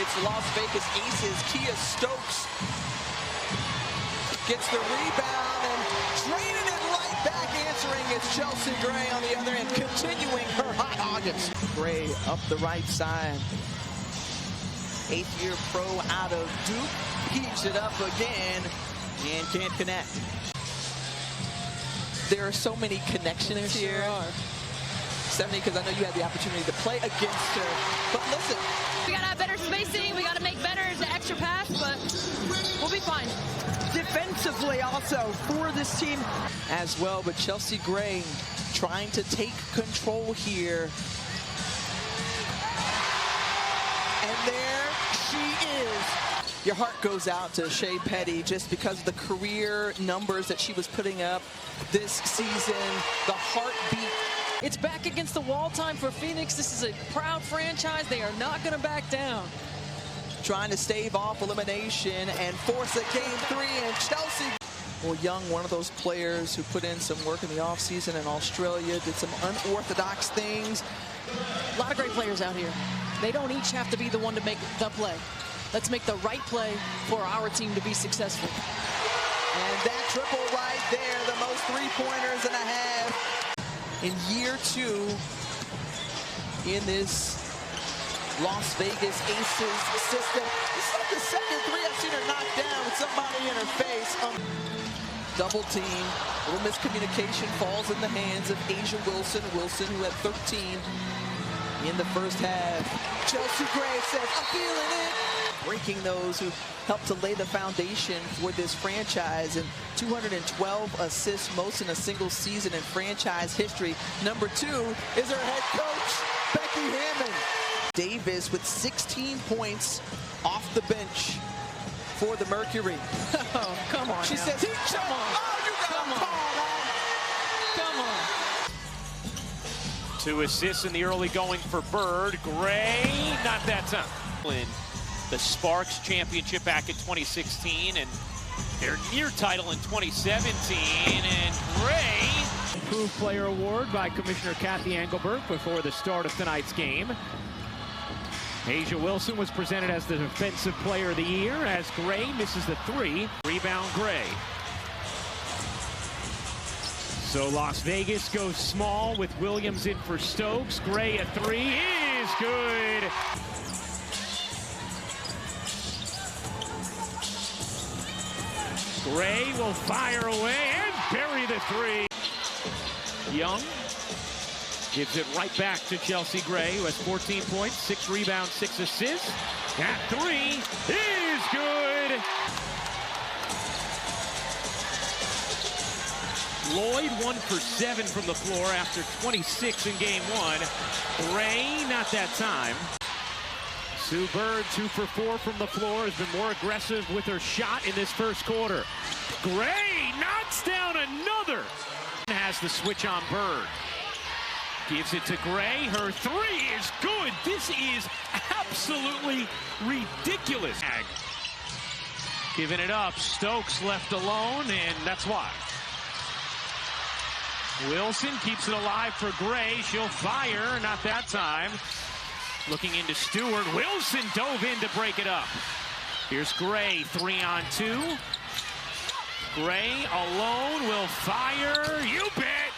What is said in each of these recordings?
It's Las Vegas Aces. Kia Stokes gets the rebound and draining it right back. Answering it's Chelsea Gray on the other end, continuing her hot August. Gray up the right side. 8th-year pro out of Duke. Heaves it up again and can't connect. There are so many connections here. Stephanie, because I know you had the opportunity to play against her. But listen. We got to have better spacing. We got to make better the extra pass, but we'll be fine. Defensively also for this team as well, but Chelsea Gray trying to take control here. And there she is. Your heart goes out to Shea Petty just because of the career numbers that she was putting up this season. The heartbeat. It's back against the wall time for Phoenix. This is a proud franchise. They are not going to back down. Trying to stave off elimination and force a game 3, and Chelsea. Well, Young, one of those players who put in some work in the offseason in Australia, did some unorthodox things. A lot of great players out here. They don't each have to be the one to make the play. Let's make the right play for our team to be successful. And that triple right there, the most 3-pointers and a half. In year 2 in this Las Vegas Aces system. This is like the second 3 I've seen her knock down with somebody in her face. Double team, little miscommunication falls in the hands of Asia Wilson. Wilson, who had 13 in the first half. Chelsea Gray says, I'm feeling it. Breaking those who helped to lay the foundation for this franchise, and 212 assists, most in a single season in franchise history. Number 2 is her head coach, Becky Hammond. Davis with 16 points off the bench for the Mercury. Oh, come on. She says, come on. Oh, you got come a call. Come on. 2 assists in the early going for Bird. Gray, not that time. In the Sparks championship back in 2016 and their near title in 2017. And Gray. Improved Player Award by Commissioner Kathy Engelbert before the start of tonight's game. Asia Wilson was presented as the Defensive Player of the Year as Gray misses the 3. Rebound Gray. So Las Vegas goes small with Williams in for Stokes. Gray a 3 is good. Gray will fire away and bury the 3. Young gives it right back to Chelsea Gray, who has 14 points, 6 rebounds, 6 assists. That 3 is good. Lloyd 1 for 7 from the floor after 26 in game 1. Gray, not that time. Sue Bird, 2 for 4 from the floor, has been more aggressive with her shot in this first quarter. Gray knocks down another. Has the switch on Bird. Gives it to Gray. Her 3 is good. This is absolutely ridiculous. Giving it up. Stokes left alone, and that's why. Wilson keeps it alive for Gray. She'll fire. Not that time. Looking into Stewart. Wilson dove in to break it up. Here's Gray, 3-on-2. Gray alone will fire. You bet.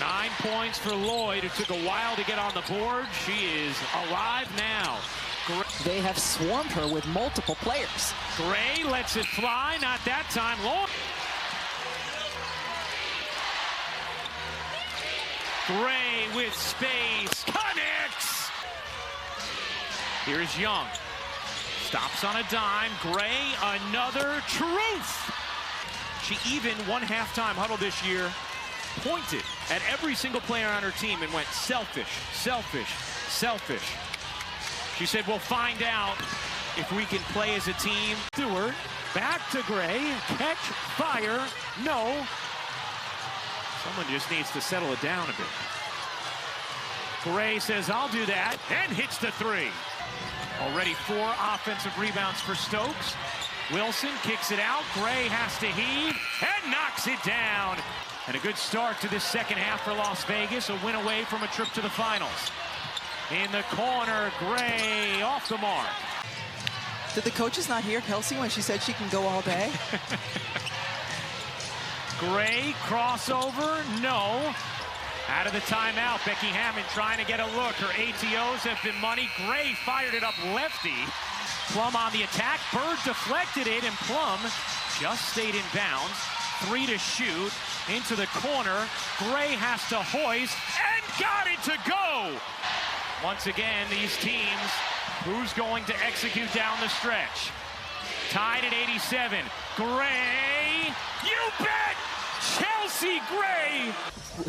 9 points for Lloyd, who took a while to get on the board. She is alive now. They have swarmed her with multiple players. Gray lets it fly. Not that time. Lloyd. Gray with space. Connects. Here's Young. Stops on a dime. Gray, another truth. She even one halftime huddle this year pointed at every single player on her team and went selfish, selfish, selfish. She said, we'll find out if we can play as a team. Stewart, back to Gray, catch, fire, no. Someone just needs to settle it down a bit. Gray says, I'll do that, and hits the 3. Already 4 offensive rebounds for Stokes. Wilson kicks it out. Gray has to heave and knocks it down. And a good start to this second half for Las Vegas, a win away from a trip to the finals. in the corner. Gray off the mark. Did the coaches not hear Kelsey when she said she can go all day? Gray, crossover, no. Out of the timeout, Becky Hammond trying to get a look. Her ATOs have been money. Gray fired it up lefty. Plum on the attack. Bird deflected it, and Plum just stayed in bounds. 3 to shoot. Into the corner. Gray has to hoist and got it to go. Once again, these teams, who's going to execute down the stretch? Tied at 87. Gray, you bet! Chelsea Gray!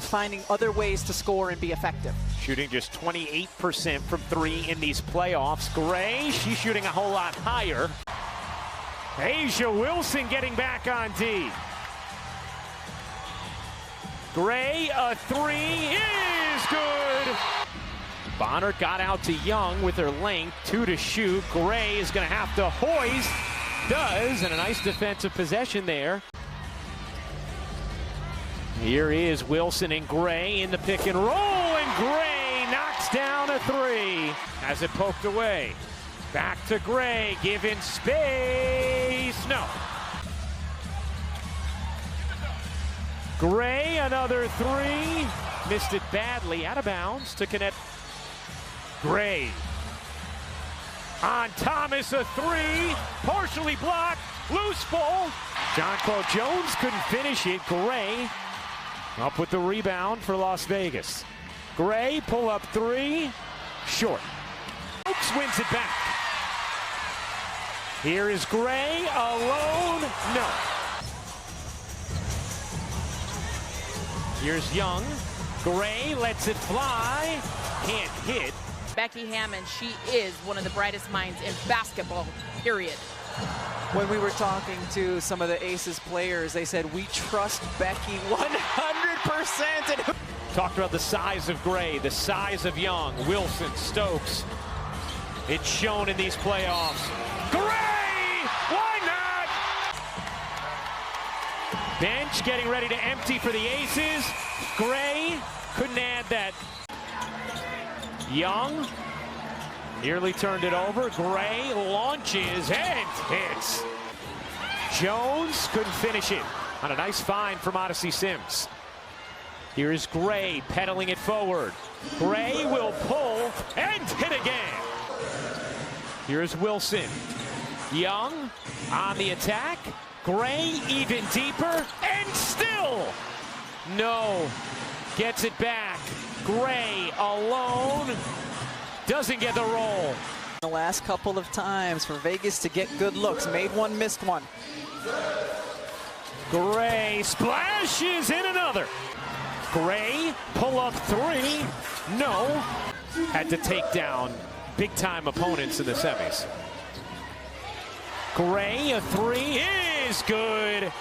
Finding other ways to score and be effective. Shooting just 28% from 3 in these playoffs. Gray, she's shooting a whole lot higher. Asia Wilson getting back on D. Gray, a 3 is good. Bonner got out to Young with her length, 2 to shoot. Gray is going to have to hoist. Does, and a nice defensive possession there. Here is Wilson and Gray in the pick and roll, and Gray knocks down a 3. Has it poked away. Back to Gray, given space. No. Gray, another 3. Missed it badly, out of bounds to connect. Gray. On Thomas, a 3. Partially blocked. Loose ball. Jonquil Jones couldn't finish it. Gray up with the rebound for Las Vegas. Gray, pull up 3. Short. Oaks wins it back. Here is Gray alone. No. Here's Young. Gray lets it fly. Can't hit. Becky Hammond, she is one of the brightest minds in basketball, period. When we were talking to some of the Aces players, they said, we trust Becky 100%. And Talked about the size of Gray, the size of Young, Wilson, Stokes. It's shown in these playoffs. Gray! Why not? Bench getting ready to empty for the Aces. Gray couldn't add that. Young nearly turned it over. Gray launches and hits. Jones couldn't finish it on a nice find from Odyssey Sims. Here is Gray pedaling it forward. Gray will pull and hit again. Here's Wilson. Young on the attack. Gray even deeper and still no. Gets it back. Gray alone. Doesn't get the roll. the last couple of times for Vegas to get good looks. Made one, missed one. Gray splashes in another. Gray, pull up three. No. Had to take down big-time opponents in the semis. Gray, a three is good.